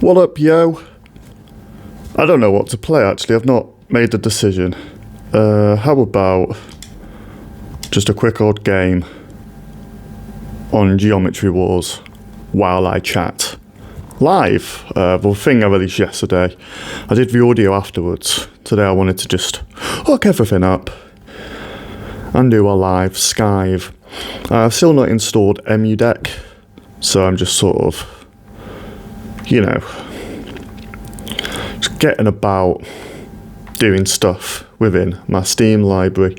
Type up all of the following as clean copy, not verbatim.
What up, yo? I don't know what to play, actually. I've not made a decision. How about just a quick old game on Geometry Wars while I chat? Live, the thing I released yesterday. I did the audio afterwards. Today I wanted to just hook everything up and do a live Skive. I've still not installed EmuDeck, so I'm just sort of, just getting about doing stuff within my Steam library.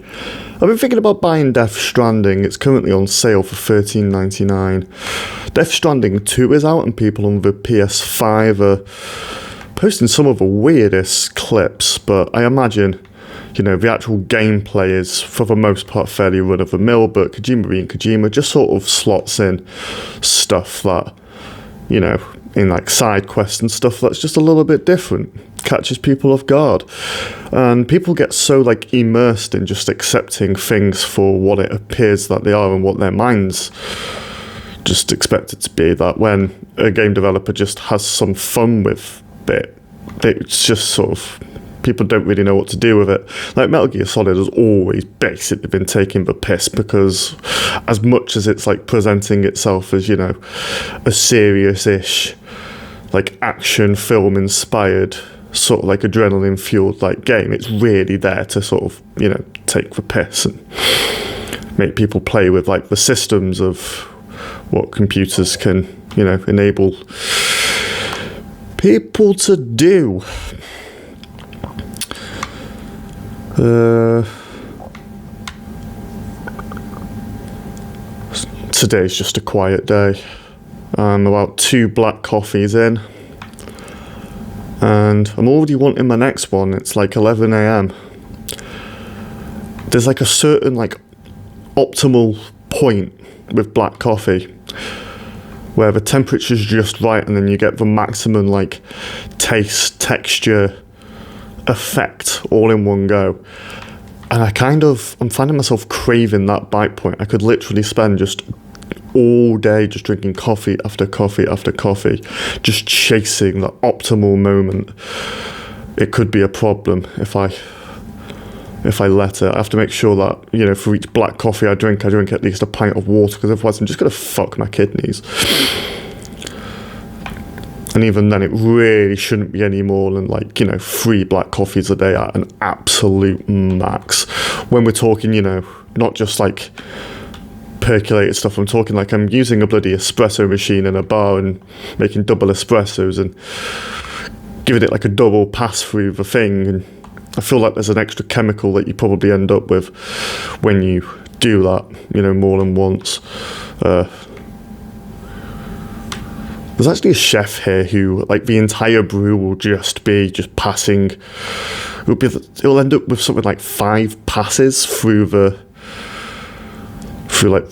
I've been thinking about buying Death Stranding. It's currently on sale for $13.99. Death Stranding 2 is out, and people on the PS5 are posting some of the weirdest clips, but I imagine, the actual gameplay is, for the most part, fairly run-of-the-mill, but Kojima being Kojima just sort of slots in stuff that, in like side quests and stuff that's just a little bit different, catches people off guard, and people get so immersed in just accepting things for what it appears that they are and what their minds just expect it to be, that when a game developer just has some fun with it, it's just sort of, people don't really know what to do with it. Like Metal Gear Solid has always basically been taking the piss, because as much as it's presenting itself as, a serious-ish, action film inspired, sort of adrenaline fueled game, it's really there to sort of, take the piss and make people play with the systems of what computers can, enable people to do. Today's just a quiet day. I'm about 2 black coffees in, and I'm already wanting my next one. It's 11 a.m. There's a certain optimal point with black coffee where the temperature's just right, and then you get the maximum taste, texture, effect all in one go. And I'm finding myself craving that bite point. I could literally spend just all day just drinking coffee after coffee after coffee, just chasing the optimal moment. It could be a problem if I let it. I have to make sure that, for each black coffee I drink at least a pint of water, because otherwise I'm just going to fuck my kidneys. And even then, it really shouldn't be any more than 3 black coffees a day at an absolute max. When we're talking, not just percolated stuff, I'm talking I'm using a bloody espresso machine in a bar and making double espressos and giving it a double pass through the thing. And I feel there's an extra chemical that you probably end up with when you do that, more than once. There's actually a chef here who, the entire brew will just passing. It'll end up with something 5 passes through the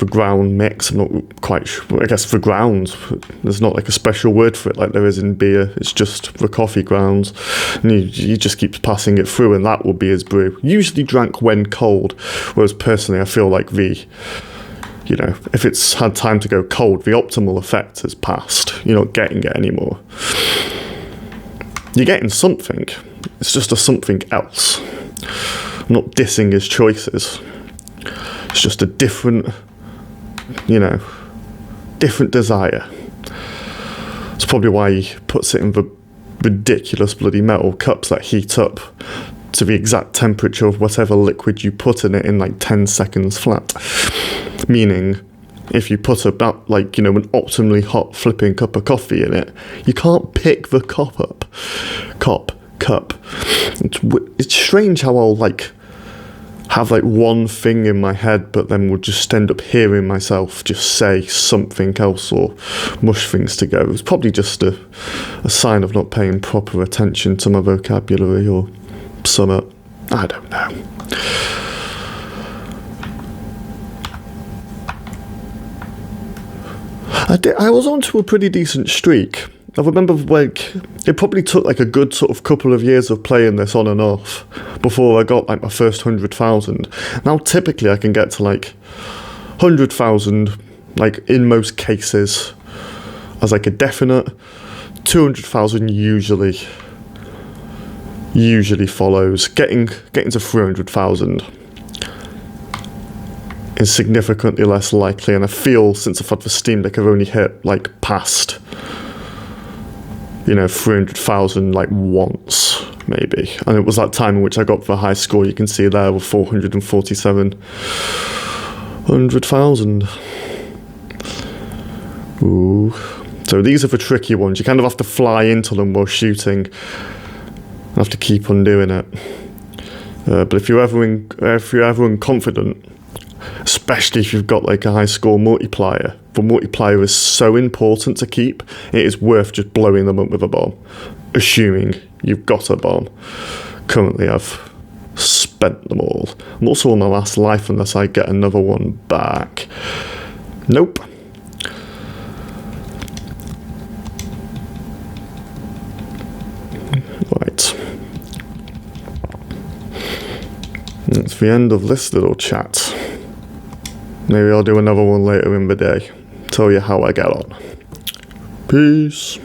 ground mix. I'm not quite sure. I guess the grounds. There's not a special word for it like there is in beer. It's just the coffee grounds, and he just keeps passing it through, and that will be his brew. Usually drank when cold, whereas personally I feel if it's had time to go cold, the optimal effect has passed. You're not getting it anymore. You're getting something. It's just a something else. I'm not dissing his choices. It's just a different, different desire. It's probably why he puts it in the ridiculous bloody metal cups that heat up to the exact temperature of whatever liquid you put in it in 10 seconds flat. Meaning, if you put about an optimally hot flipping cup of coffee in it, you can't pick the cup. It's strange how I'll have one thing in my head, but then will just end up hearing myself just say something else or mush things together. It's probably just a sign of not paying proper attention to my vocabulary or something. I don't know. I was onto a pretty decent streak. I remember it probably took a good sort of couple of years of playing this on and off before I got my first 100,000. Now typically I can get to 100,000 in most cases as a definite, 200,000 usually follows. Getting to 300,000 is significantly less likely, and I feel since I've had the Steam Deck I've only hit like past 300,000 like once maybe, and it was that time in which I got the high score you can see there with 447,000. Ooh. So these are the tricky ones. You kind of have to fly into them while shooting and have to keep on doing it. But if you're ever confident, especially if you've got like a high score multiplier, the multiplier is so important to keep, it is worth just blowing them up with a bomb, assuming you've got a bomb. Currently I've spent them all. I'm also on my last life unless I get another one back. Nope. Right. That's the end of this little chat. Maybe I'll do another one later in the day. Tell you how I get on. Peace.